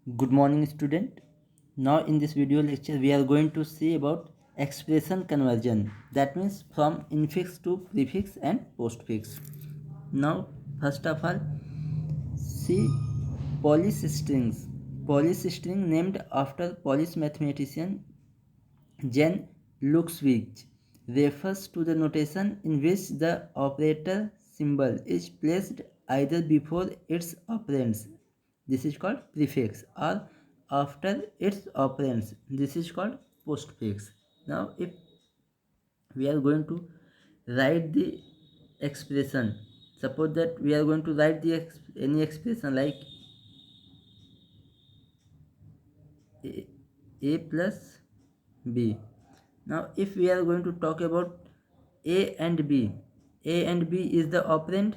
Good morning, student. Now in this video lecture we are going to see about expression conversion. That means from infix to prefix and postfix. Now first of all, see Polish strings. Polish string named after Polish mathematician Jan Lukowicz refers to the notation in which the operator symbol is placed either before its operands. This is called prefix, or after its operands. This is called postfix. Now, if we are going to write the expression, suppose that we are going to write the any expression like a plus b. Now, if we are going to talk about A and B is the operand,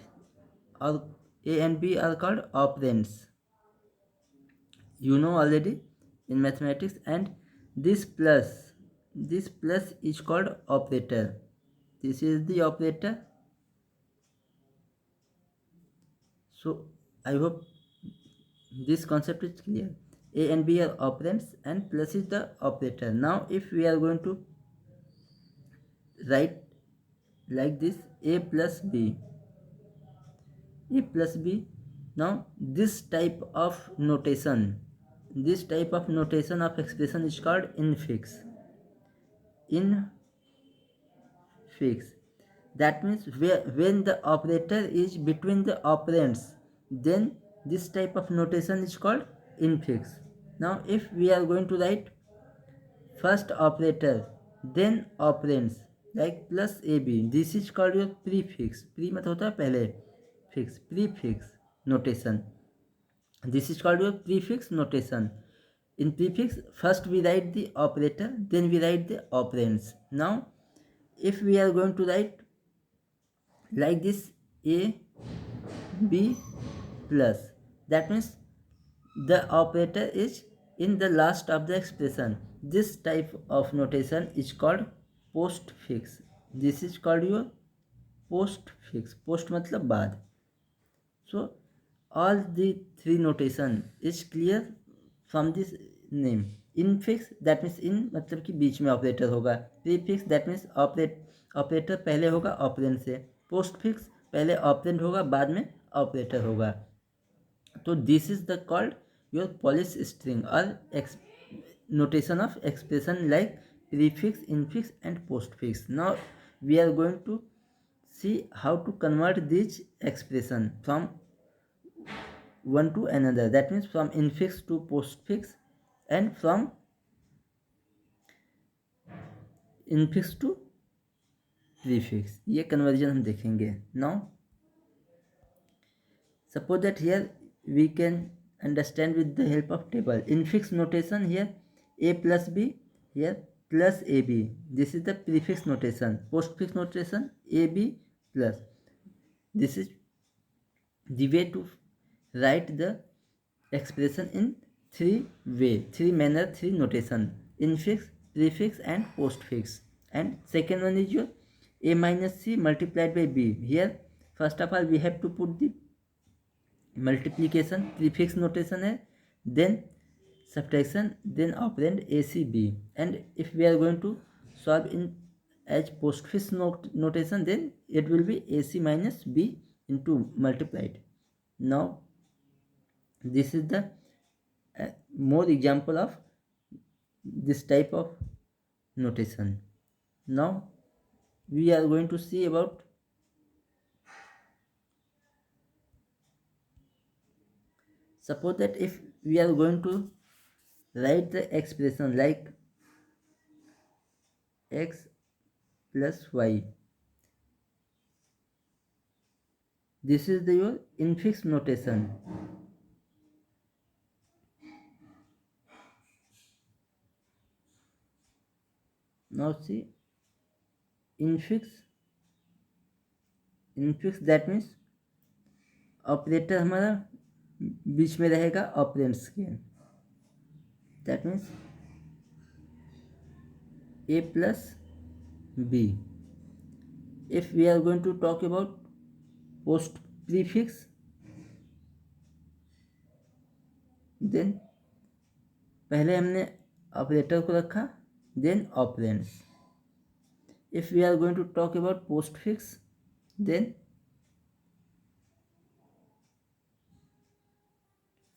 or A and B are called operands. You know already in mathematics, and this plus is called operator. This is the operator. So I hope this concept is clear. A and B are operands and plus is the operator. Now if we are going to write like this, a plus b. Now this type of notation of expression is called infix. That means when the operator is between the operands, then this type of notation is called infix. Now if we are going to write first operator then operands like plus ab, this is called your prefix. Pre मतलब होता है पहले, fix, prefix notation. This is called your prefix notation. In prefix, first we write the operator, then we write the operands. Now if we are going to write like this, a b plus, that means the operator is in the last of the expression. This type of notation is called postfix. This is called your postfix. Post मतलब बाद. So all the three notation is clear from this name. Infix, that means in मतलब कि बीच में operator होगा. Prefix, that means operator पहले होगा operand से. Postfix, पहले ऑपरेंड होगा बाद में ऑपरेटर होगा. तो this is the called your polish string और notation of expression like prefix, infix and postfix. Now we are going to see how to convert this expression from one to another. That means from infix to postfix and from infix to prefix. ये conversion हम देखेंगे. Now suppose that here we can understand with the help of table. Infix notation here a plus b, here plus ab. This is the prefix notation. Postfix notation ab plus. This is the way to write the expression in three manner, three notation: infix, prefix and postfix. And second one is your a minus c multiplied by b. Here first of all we have to put the multiplication, prefix notation है, then subtraction, then operand acb. And if we are going to solve in as postfix notation, then it will be ac minus b into multiplied. Now this is the more example of this type of notation. Now we are going to see about suppose that if we are going to write the expression like x plus y, this is the your infix notation. Now see infix that means operator हमारा बीच में रहेगा operands के. That means a plus b. If we are going to talk about post prefix, then पहले हमने operator को रखा, then operands. If we are going to talk about postfix, then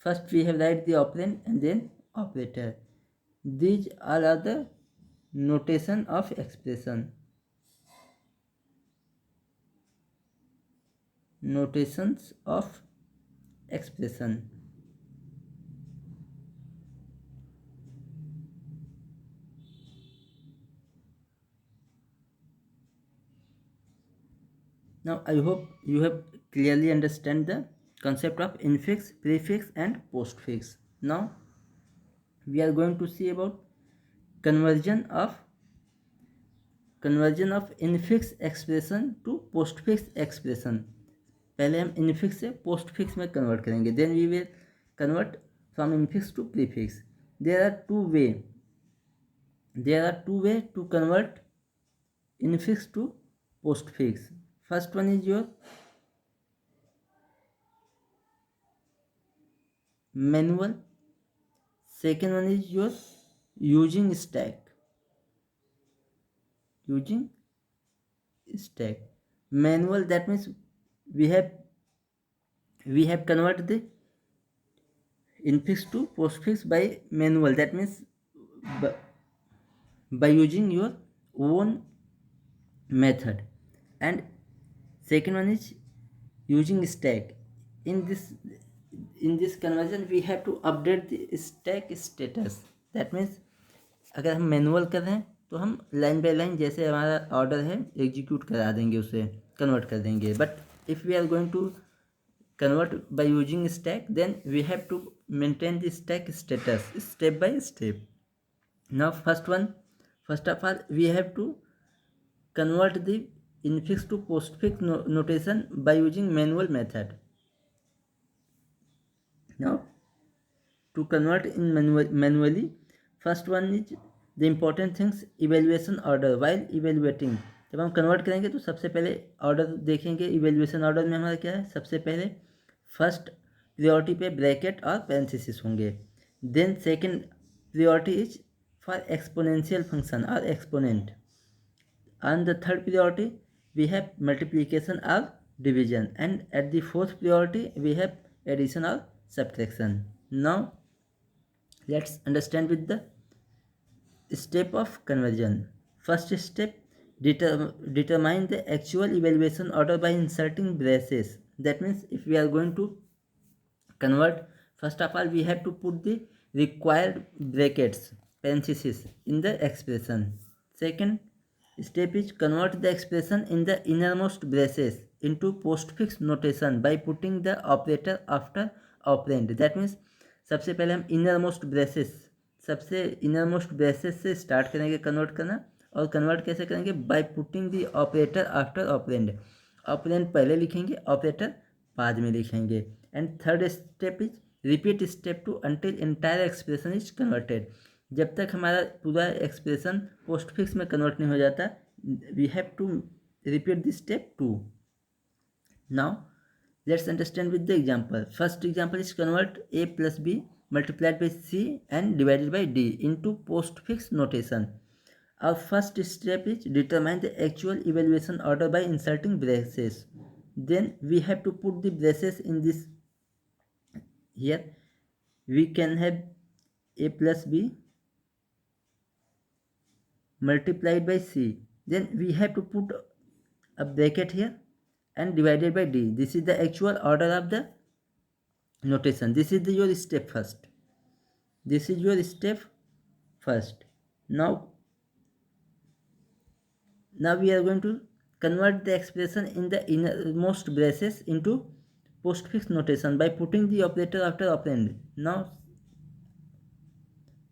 first we have write the operand and then operator. These all are the notation of expression. Notations of expression. Now I hope you have clearly understand the concept of infix, prefix and postfix. Now we are going to see about conversion of infix expression to postfix expression. पहले हम infix से postfix में convert करेंगे, then we will convert from infix to prefix. There are two way to convert infix to postfix. First one is your manual. Second one is your using stack. Manual, that means we have converted the infix to postfix by manual. That means by using your own method. And second one is using stack. In this conversion we have to update the stack status. That means अगर हम manual कर रहे हैं तो हम line by line जैसे हमारा order है एग्जीक्यूट करा देंगे, उसे कन्वर्ट कर देंगे. But if we are going to convert by using stack, then we have to maintain the stack status step by step. Now first of all we have to convert the infix to postfix notation by using manual method. Now to convert in manually, first one is the important things, evaluation order. While evaluating, जब हम convert करेंगे तो सबसे पहले order देखेंगे. Evaluation order में हमारा क्या है, सबसे पहले फर्स्ट प्रियोरिटी पे ब्रैकेट और पैरेंथेसिस होंगे. Then second priority is for exponential function और exponent. On the third priority we have multiplication or division, and at the fourth priority we have addition or subtraction. Now let's understand with the step of conversion. First step, determine the actual evaluation order by inserting braces. That means if we are going to convert, first of all we have to put the required brackets, parentheses in the expression. Second step is convert the expression in the innermost braces into postfix notation by putting the operator after operand. That means सबसे पहले हम innermost braces से start करेंगे convert करना. और convert कैसे करेंगे, by putting the operator after operand. Operand पहले लिखेंगे, ऑपरेटर बाद में लिखेंगे. And third step is repeat step two until entire expression is converted. जब तक हमारा पूरा एक्सप्रेशन पोस्टफिक्स में कन्वर्ट नहीं हो जाता, we have to repeat this step 2. Now let's understand with the example. First example is convert a plus b multiplied by c and divided by d into postfix notation. Our first step is determine the actual evaluation order by inserting braces. Then we have to put the braces in this. Here we can have a plus b multiplied by c. Then we have to put a bracket here and divided by d. This is the actual order of the notation. This is your step first. Now we are going to convert the expression in the innermost braces into postfix notation by putting the operator after operand. Now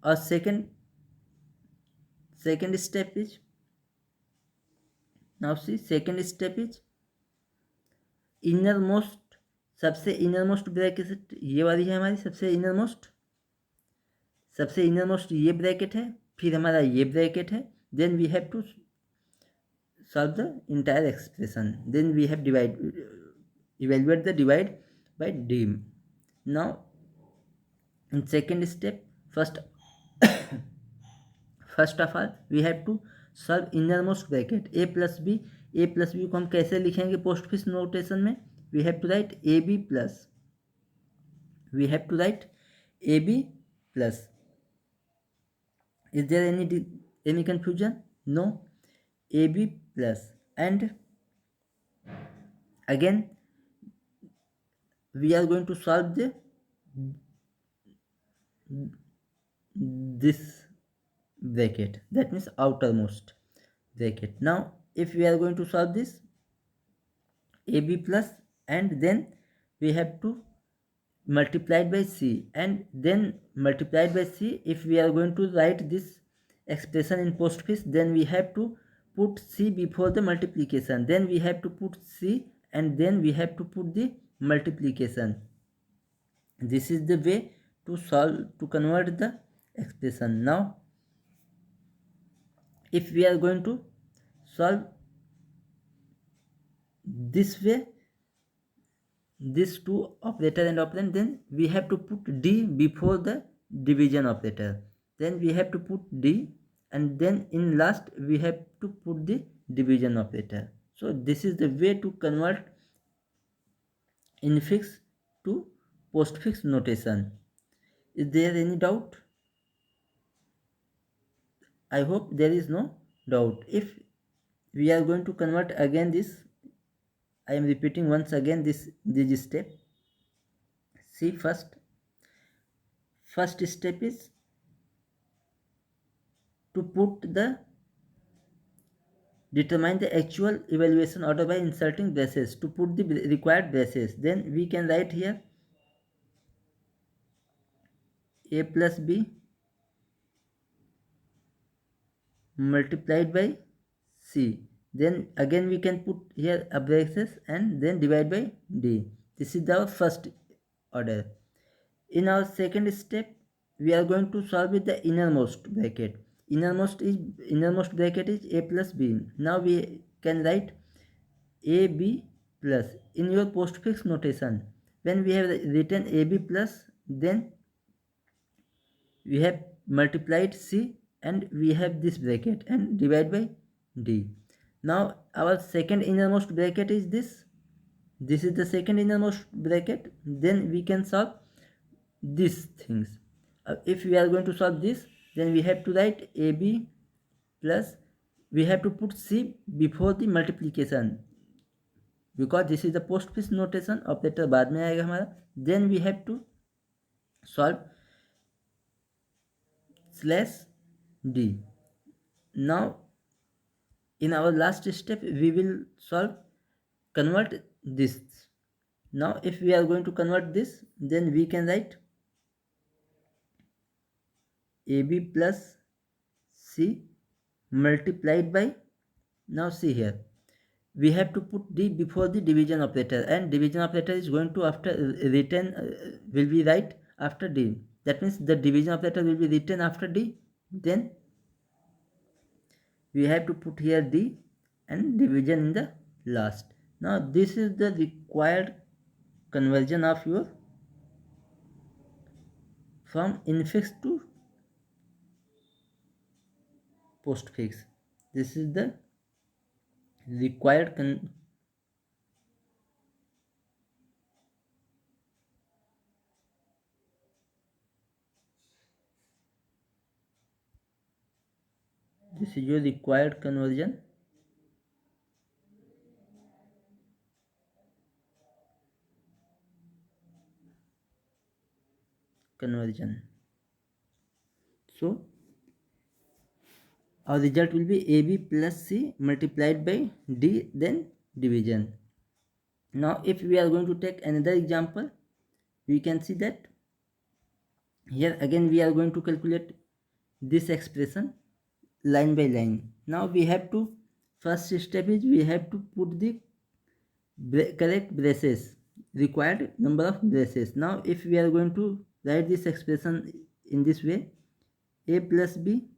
our second step is, now see, second step is innermost. सबसे innermost bracket ये वाली है हमारी, सबसे innermost ये bracket है, फिर हमारा ये ब्रैकेट है. Then we have to solve the entire expression. Then we have evaluate the divide by D. Now in second step, first first of all we have to solve innermost bracket A plus B. A plus B को हम कैसे लिखेंगे postfix notation में? We have to write A B plus, we have to write A B plus. Is there any confusion? No. AB plus, and again we are going to solve this bracket, that means outermost bracket. Now if we are going to solve this AB plus, and then we have to multiplied by C, and then multiplied by C. If we are going to write this expression in postfix, then we have to put C before the multiplication, then we have to put C, and then we have to put the multiplication. This is the way to solve, to convert the expression. Now if we are going to solve this way, this two operator and operand, then we have to put D before the division operator, then we have to put D, and then in last we have to put the division operator. So this is the way to convert infix to postfix notation. Is there any doubt? I hope there is no doubt. If we are going to convert again this, I am repeating once again this step. See, first step is to put the determine the actual evaluation order by inserting braces, to put the required braces. Then we can write here A plus B multiplied by C. Then again we can put here a braces and then divide by D. This is our first order. In our second step, we are going to solve with the innermost bracket. Innermost bracket is A plus B. Now we can write AB plus. In your postfix notation, when we have written AB plus, then we have multiplied C and we have this bracket and divide by D. Now our second innermost bracket is this. This is the second innermost bracket. Then we can solve these things. If we are going to solve this, then we have to write AB plus, we have to put C before the multiplication, because this is the postfix notation, operator बाद में आएगा हमारा. Then we have to solve slash D. Now in our last step we will convert this. Now if we are going to convert this, then we can write AB plus C multiplied by, now see here, we have to put D before the division operator, and division operator is going to after written will be right after D. That means the division operator will be written after D. Then we have to put here D and division in the last. Now this is the required conversion of your from infix to postfix. This is the required this is your required conversion. So our result will be AB plus C multiplied by D, then division. Now if we are going to take another example, we can see that here again we are going to calculate this expression line by line. Now we have to, first step is we have to put the correct braces, required number of braces. Now if we are going to write this expression in this way, A plus B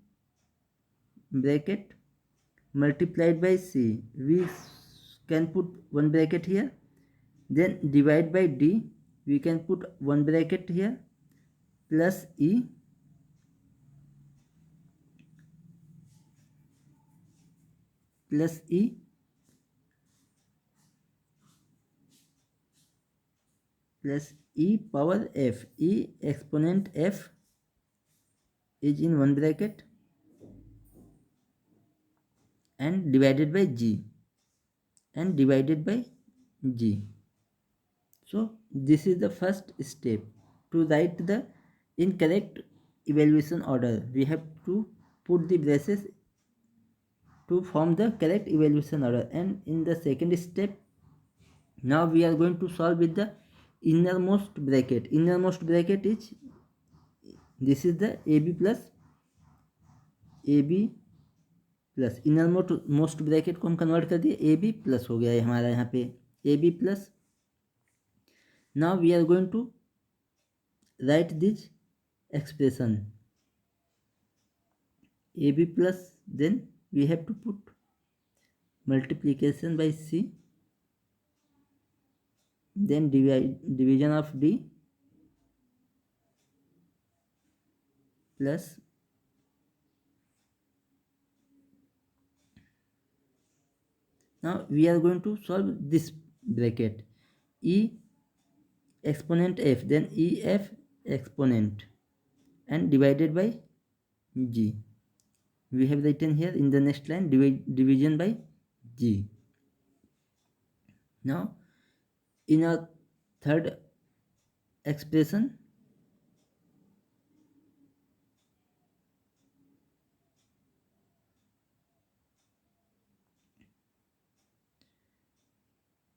bracket multiplied by C, we can put one bracket here, then divide by D, we can put one bracket here, plus E, plus E plus E power F. E exponent F is in one bracket and divided by G and divided by G. So this is the first step. To write the incorrect evaluation order, we have to put the braces to form the correct evaluation order. And in the second step, now we are going to solve with the innermost bracket. Innermost bracket is, this is the AB plus inner most bracket को हम convert कर दिए ए B plus हो गया है हमारा यहाँ पे A B plus. Now we are going to write this expression A B plus, then we have to put multiplication by C, then division of D plus now we are going to solve this bracket E exponent F, then EF exponent and divided by G. We have written here in the next line division by G. Now in our third expression,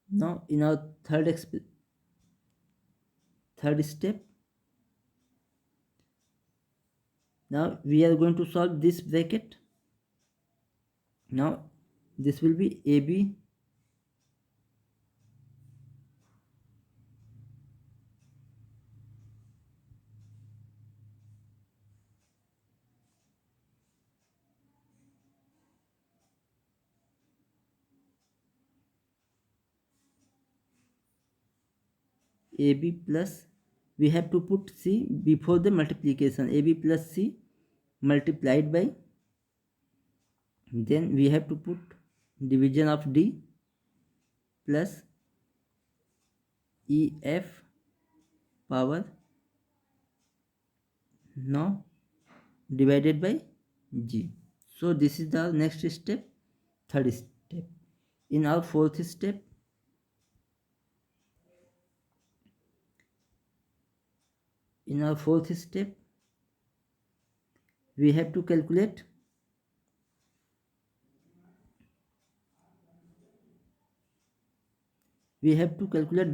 now in our third step, now we are going to solve this bracket. Now this will be AB AB plus, we have to put C before the multiplication, AB plus C multiplied by, then we have to put division of D plus EF power now divided by G. So this is the next step, third step. In our fourth step, we have to calculate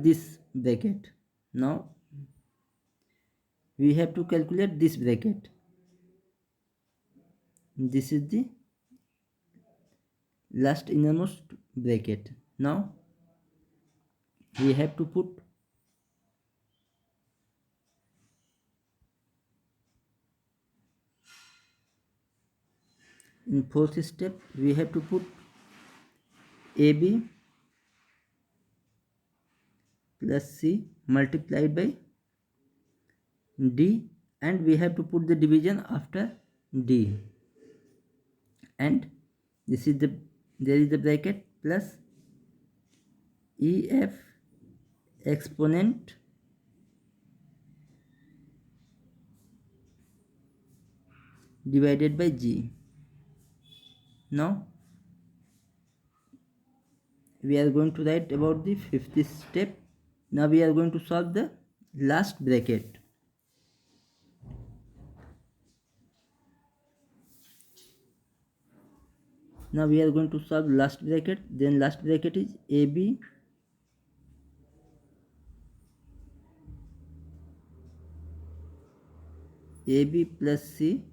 this bracket. Now we have to calculate this bracket. This is the last innermost bracket. Now we have to put in fourth step, we have to put AB plus C multiplied by D, and we have to put the division after D, and this is the, there is the bracket plus EF exponent divided by G. Now we are going to write about the fifth step. Now we are going to solve the last bracket. Now we are going to solve last bracket. Then last bracket is AB plus C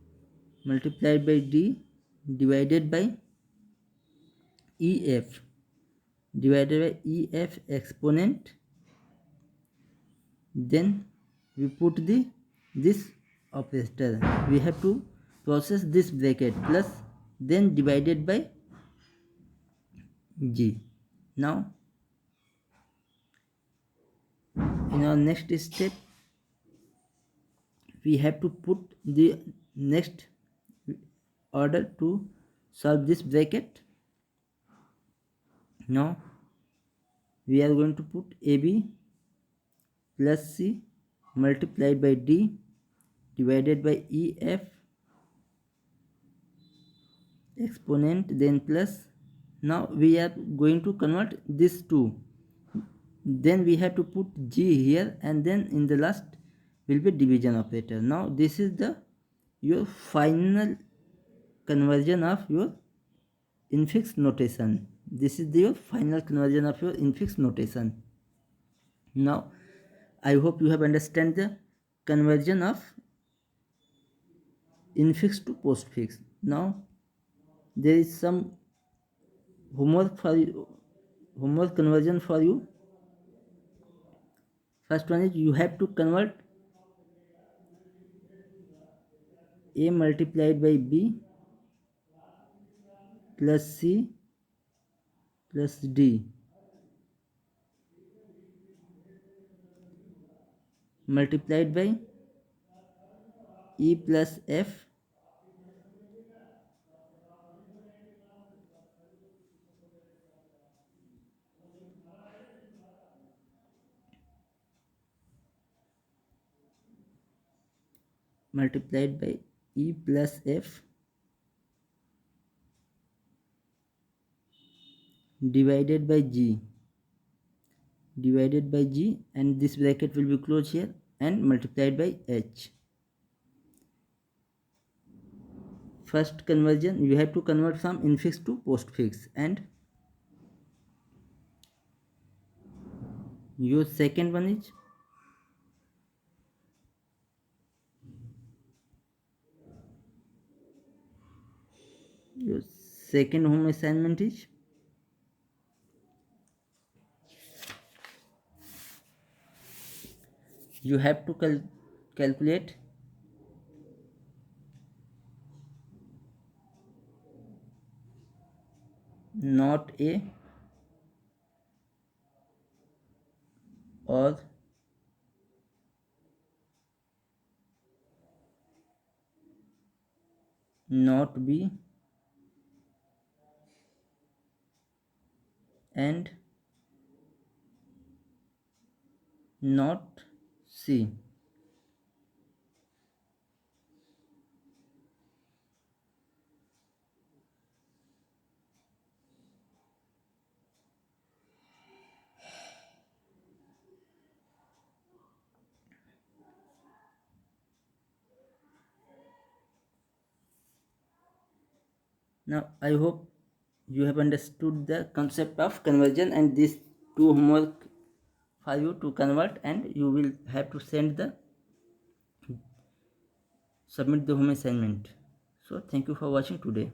multiplied by D divided by EF exponent. Then we put this operator. We have to process this bracket plus, then divided by G. Now in our next step, we have to put the next order to solve this bracket. Now we are going to put AB plus C multiplied by D divided by EF exponent then plus. Now we are going to convert this two, then we have to put G here, and then in the last will be division operator. Now this is the your final conversion of your infix notation. This is your final conversion of your infix notation. Now I hope you have understand the conversion of infix to postfix. Now there is some homework for you, homework conversion for you. First one is you have to convert A multiplied by B plus C plus D multiplied by E plus F multiplied by E plus F divided by G and this bracket will be closed here and multiplied by H. First conversion you have to convert from infix to postfix, and your second one is your second home assignment is you have to calculate not A or not B and not C. Now I hope you have understood the concept of conversion, and these two homework for you to convert, and you will have to submit the home assignment. So thank you for watching today.